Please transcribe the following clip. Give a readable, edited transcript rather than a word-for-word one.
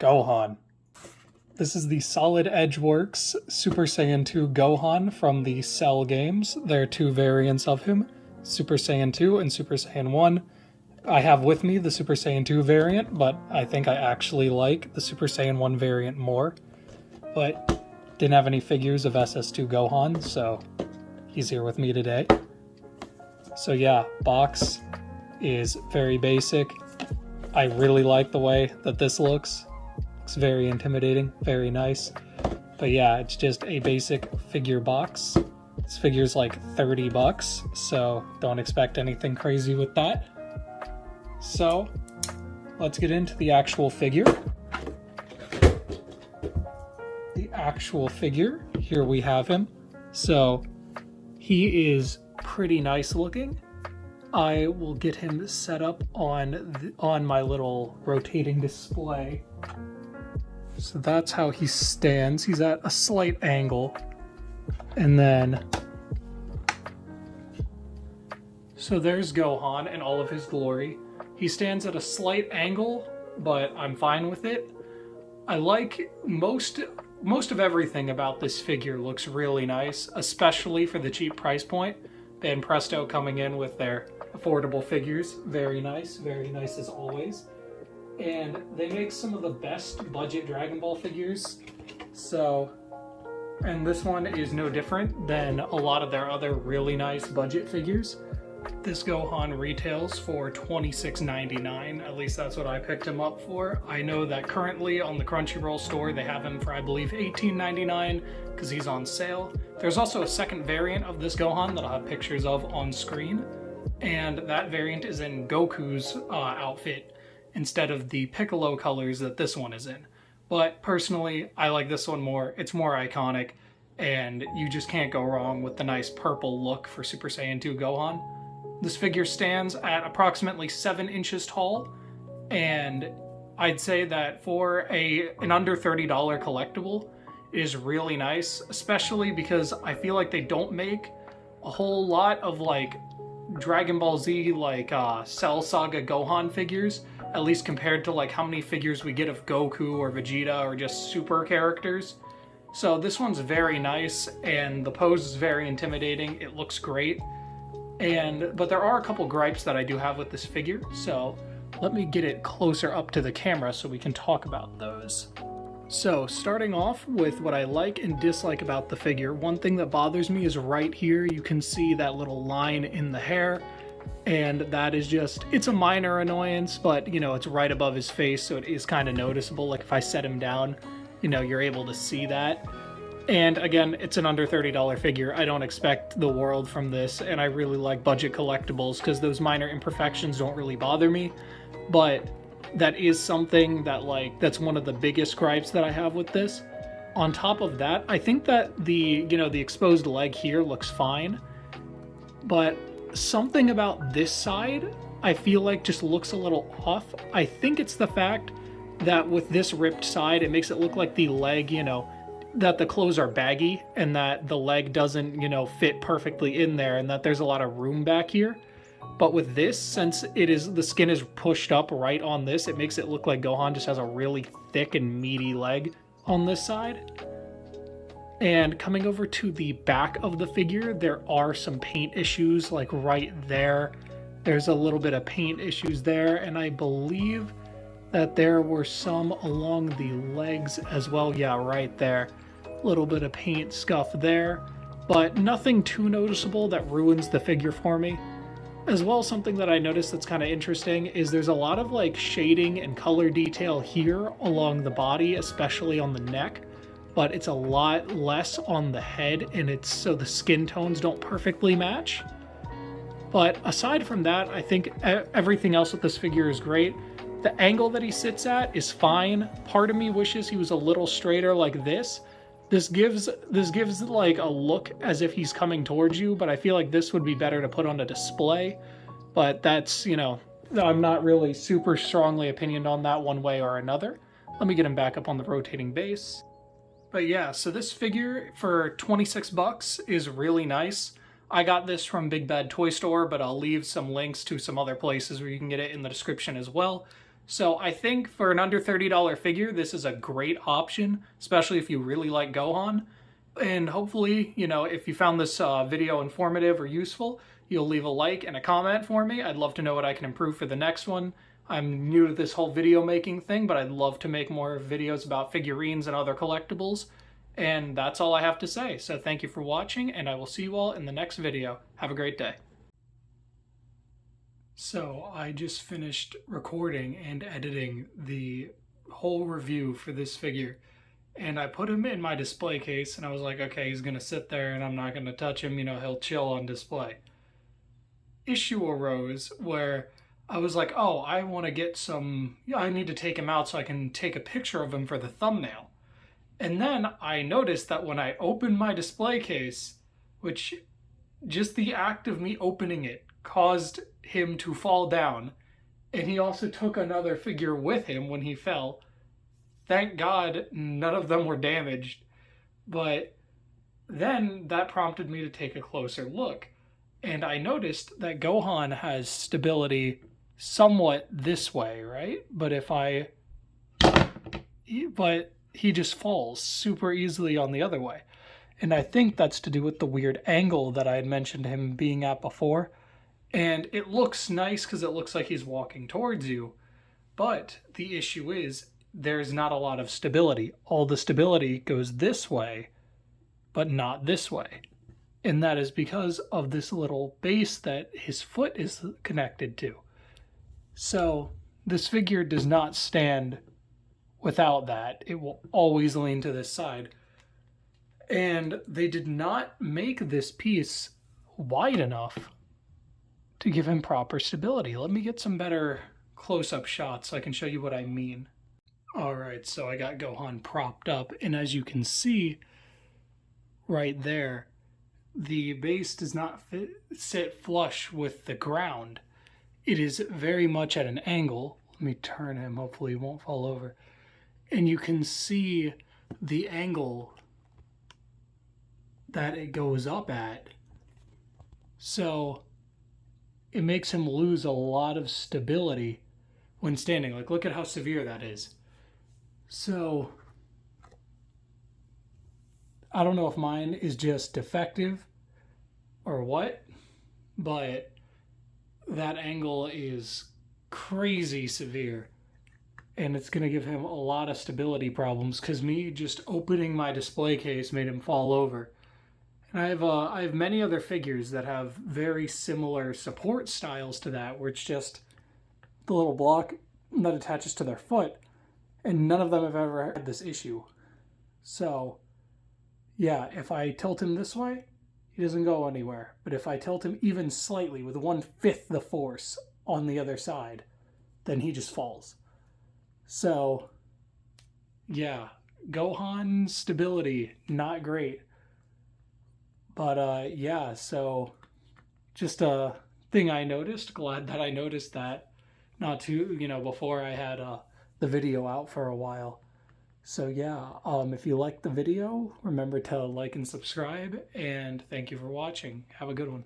Gohan. This is the Solid Edgeworks Super Saiyan 2 Gohan from the Cell games. There are two variants of him, Super Saiyan 2 and Super Saiyan 1. I have with me the Super Saiyan 2 variant, but I think I actually like the Super Saiyan 1 variant more. But didn't have any figures of SS2 Gohan, so he's here with me today. So yeah, box is very basic. I really like the way that this looks. Looks very intimidating, very nice. But yeah, it's just a basic figure box. This figure's like $30, so don't expect anything crazy with that. So let's get into the actual figure. The actual figure, here we have him. So he is pretty nice looking. I will get him set up on my little rotating display. So that's how he stands. He's at a slight angle. And then, so there's Gohan in all of his glory. He stands at a slight angle, but I'm fine with it. I like most of everything about this figure looks really nice, especially for the cheap price point. And Presto coming in with their affordable figures. Very nice as always. And they make some of the best budget Dragon Ball figures. So, and this one is no different than a lot of their other really nice budget figures. This Gohan retails for $26.99, at least that's what I picked him up for. I know that currently on the Crunchyroll store they have him for I believe $18.99 because he's on sale. There's also a second variant of this Gohan that I'll have pictures of on screen, and that variant is in Goku's outfit instead of the Piccolo colors that this one is in. But personally, I like this one more. It's more iconic, and you just can't go wrong with the nice purple look for Super Saiyan 2 Gohan. This figure stands at approximately 7 inches tall, and I'd say that for an under $30 collectible is really nice, especially because I feel like they don't make a whole lot of like Dragon Ball Z like Cell Saga Gohan figures, at least compared to like how many figures we get of Goku or Vegeta or just super characters. So this one's very nice, and the pose is very intimidating. It looks great. But there are a couple gripes that I do have with this figure, so let me get it closer up to the camera so we can talk about those. So, starting off with what I like and dislike about the figure, one thing that bothers me is right here, you can see that little line in the hair, and that is just, it's a minor annoyance, but, you know, it's right above his face, so it is kind of noticeable. Like, if I set him down, you know, you're able to see that. And again, it's an under $30 figure. I don't expect the world from this, and I really like budget collectibles because those minor imperfections don't really bother me. But that is something that, like, that's one of the biggest gripes that I have with this. On top of that, I think that the exposed leg here looks fine, but something about this side I feel like just looks a little off. I think it's the fact that with this ripped side, it makes it look like the leg, that the clothes are baggy and that the leg doesn't, fit perfectly in there, and that there's a lot of room back here. But with this, since the skin is pushed up right on this, it makes it look like Gohan just has a really thick and meaty leg on this side. And coming over to the back of the figure, there are some paint issues, like right there. There's a little bit of paint issues there, and I believe that there were some along the legs as well. Yeah, right there. A little bit of paint scuff there, but nothing too noticeable that ruins the figure for me. As well, something that I noticed that's kind of interesting is there's a lot of like shading and color detail here along the body, especially on the neck, but it's a lot less on the head, and so the skin tones don't perfectly match. But aside from that, I think everything else with this figure is great. The angle that he sits at is fine. Part of me wishes he was a little straighter like this. This gives like a look as if he's coming towards you, but I feel like this would be better to put on a display. But that's, I'm not really super strongly opinioned on that one way or another. Let me get him back up on the rotating base. But yeah, so this figure for $26 is really nice. I got this from Big Bad Toy Store, but I'll leave some links to some other places where you can get it in the description as well. So I think for an under $30 figure, this is a great option, especially if you really like Gohan. And hopefully, if you found this video informative or useful, you'll leave a like and a comment for me. I'd love to know what I can improve for the next one. I'm new to this whole video making thing, but I'd love to make more videos about figurines and other collectibles. And that's all I have to say. So thank you for watching, and I will see you all in the next video. Have a great day. So I just finished recording and editing the whole review for this figure. And I put him in my display case, and I was like, okay, he's going to sit there and I'm not going to touch him, he'll chill on display. Issue arose where I was like, oh, I want to get I need to take him out so I can take a picture of him for the thumbnail. And then I noticed that when I opened my display case, which just the act of me opening it caused him to fall down, and he also took another figure with him when he fell. Thank God none of them were damaged, but then that prompted me to take a closer look, and I noticed that Gohan has stability somewhat this way, right? But he just falls super easily on the other way. And I think that's to do with the weird angle that I had mentioned him being at before. And it looks nice because it looks like he's walking towards you. But the issue is there's not a lot of stability. All the stability goes this way, but not this way. And that is because of this little base that his foot is connected to. So this figure does not stand without that. It will always lean to this side. And they did not make this piece wide enough to give him proper stability. Let me get some better close-up shots so I can show you what I mean. Alright, so I got Gohan propped up, and as you can see right there, the base does not sit flush with the ground. It is very much at an angle. Let me turn him, hopefully he won't fall over. And you can see the angle that it goes up at. So it makes him lose a lot of stability when standing. Like, look at how severe that is. So I don't know if mine is just defective or what, but that angle is crazy severe, and it's going to give him a lot of stability problems because me just opening my display case made him fall over. And I have many other figures that have very similar support styles to that, where it's just the little block that attaches to their foot, and none of them have ever had this issue. So yeah, if I tilt him this way, he doesn't go anywhere. But if I tilt him even slightly with 1/5 the force on the other side, then he just falls. So yeah, Gohan stability, not great. But yeah, so just a thing I noticed. Glad that I noticed that not too, before I had the video out for a while. So yeah, if you liked the video, remember to like and subscribe, and thank you for watching. Have a good one.